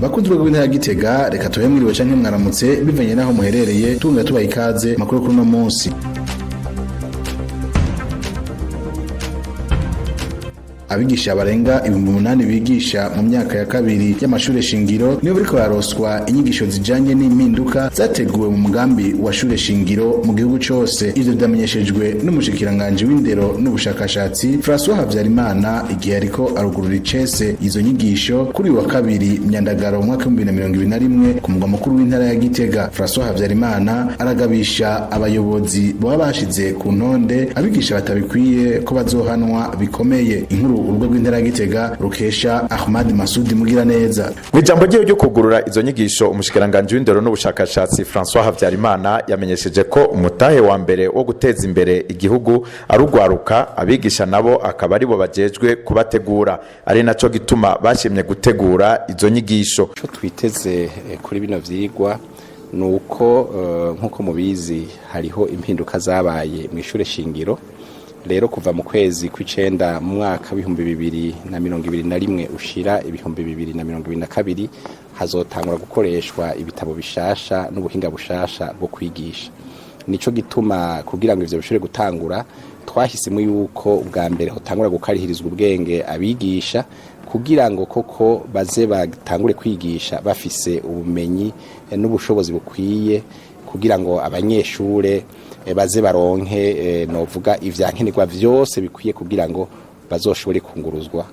bakunzwe rw'intara ya Gitega, reka tuhe mwiriwe canke mwaramutse bivanye naho muherereye, tunga tubaha ikaze makuru kuri uno munsi. Abigisha barenga 8,000 bigisha mu myaka ya kabiri y'amashure shingiro niyo bariko baroswa inyigisho zijanye n'impinduka zateguwe mu mugambi wa shure shingiro mu gihugu cose. Ivyo vyamenyeshejwe n'umushikiranganje w'indero n'ubushakashatsi François Havyarimana igihe ariko arugurura icese izo nyigisho kuri wa kabiri Myandagaro mu mwaka 2021 ku mugwa mukuru w'intara ya Gitega. François Havyarimana aragabisha abayobozi baba bashize ku ntonde abigisha batabikwiye ko bazohanwa bikomeye. Inkuru urugo rw'intara ya Gitega rukesha Ahmad Masudi Mugiraneza. Mwijambo ryo kugurura izo nyigisho umushikiranganje w'indero n'ubushakashatsi François Havyarimana yamenyesheje ko umutahe wa mbere wo guteza imbere igihugu arugwaruka, abigisha nabo akaba ari bo bajejwe kubategura, ari naco gituma bashimye gutegura izo nyigisho. Cyo twiteze kuri bino vyigwa nuko nkuko mubizi hariho impinduka zabaye mu ishure shingiro. Rero kuva mu kwezi kw'icenda mu mwaka w'ibihumbi 2021 ushira ibihumbi 2022 hazotangura gukoreshwa ibitabo bishasha n'ubuhinga bushasha bwo kwigisha. Nico gituma kugira ngo ivyo bishobore gutangura twahisemo yuko ubwa mbere hotangura gukarihirizwa ubwenge abigisha kugira ngo koko baze batangure kwigisha bafise ubumenyi n'ubushobozi bukwiye kugira ngo abanyeshure baze baronke novuga ivyankenerwa vyose bikwiye kugira ngo bazoshobore kunguruzwa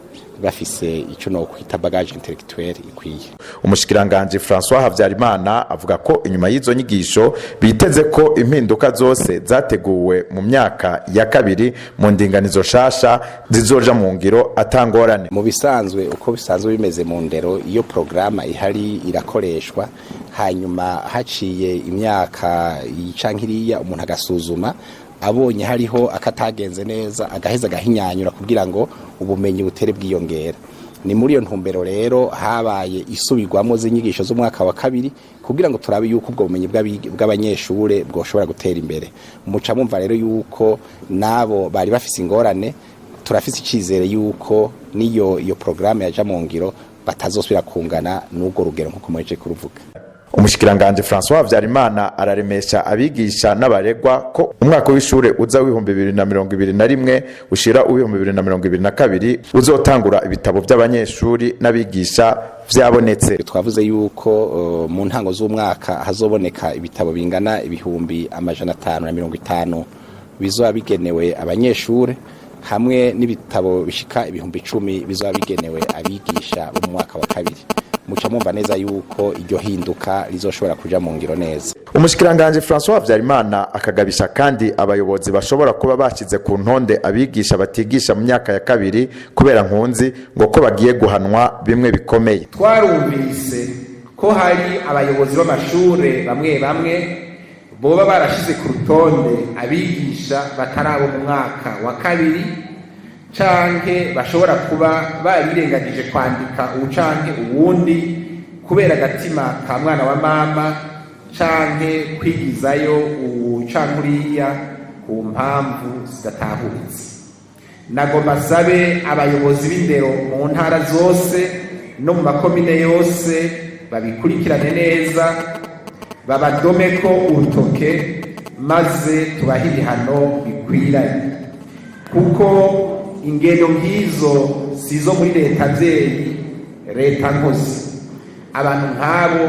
bafise ico no kwita bagage intellectuelle ikwiye. Umushikiranganje François Havyarimana avuga ko inyuma y'izo nyigisho biteze ko impinduka zose zateguwe mu myaka ya kabiri mu ndinganizo shasha zizoja mu ngiro atangorane. Mu bisanzwe uko bisanzwe bimeze mu ndero, iyo programa ihari irakoreshwa, hanyuma haciye imyaka yicankiriya umuntu agasuzuma abonye hariho akatagenze neza agaheza gahinyanyura kugira ngo ubumenyi butere bwiyongera. Ni muri iyo ntumbero rero habaye isubirwamo z'inyigisho z'umwaka wa kabiri kugira ngo turabe yuko ubwo bumenyi bw'abanyeshure bwoshobora gutera imbere. Muca mumva rero yuko nabo bari bafise ingorane, turafise icizere yuko iyo programme yaja mu ngiro batazosubira kungana n'ubwo rugero nkuko mweje kuruvuga. Umushikiranganje François Havyarimana araremesha abigisha n'abaregwa ko umwaka w'ishure uza w'ibihumbi 2021 ushira w'ibihumbi 2022 uzotangura ibitabo by'abanyeshuri n'abigisha vyabonetse. Twavuze yuko mu ntango z'umwaka hazoboneka ibitabo bingana ibihumbi 550 bizoba bigenewe abanyeshure hamwe n'ibitabo bishika ibihumbi 10 bizoba bigenewe abigisha mu mwaka wa kabiri. Muca mumva neza yuko iryo hinduka rizoshobora kuja mu ngiro neza. Umushikiranganje François Havyarimana akagabisha kandi abayobozi bashobora kuba bashize ku ntonde abigisha batigisha mu myaka ya kabiri kubera nkunzi ngo ko bagiye guhanwa bimwe bikomeye. Twarumvise ko hari abayobozi b'amashure bamwe boba barashize ku rutonde abigisha batarabo mu mwaka wa kabiri canke bashobora kuba barirengagije kwandika ucanke uwundi kubera agatima ka mwana wa mama canke kwigizayo ucankuriya ku mpamvu zidatahuritse. Nagomba sabe abayobozi b'indero mu ntara zose no mu makomine yose babikurikirane neza, babadomeko urutoke maze tubahe ibihano bikwiranye, kuko ingendo nk'izo sizo muri leta vyeyi, leta nkozi. Abantu nk'abo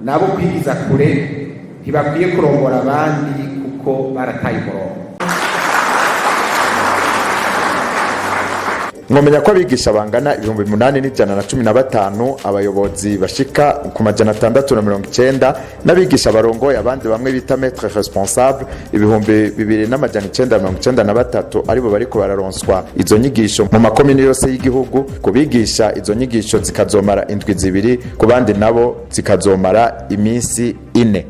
nabo kwigiza kure ntibakwiye kurongora abandi kuko barataye umurongo. Mwomenya ko abigisha bangana 8,115 abayobozi bashika ku 690 n'abigisha barongoye abandi bamwe bita maître responsable 2,993 aribo bariko bararonswa izo nyigisho mu makomine yose y'igihugu. Kubigisha izo nyigisho zikazomara indwi zibiri, ku bandi nabo zikazomara iminsi 4.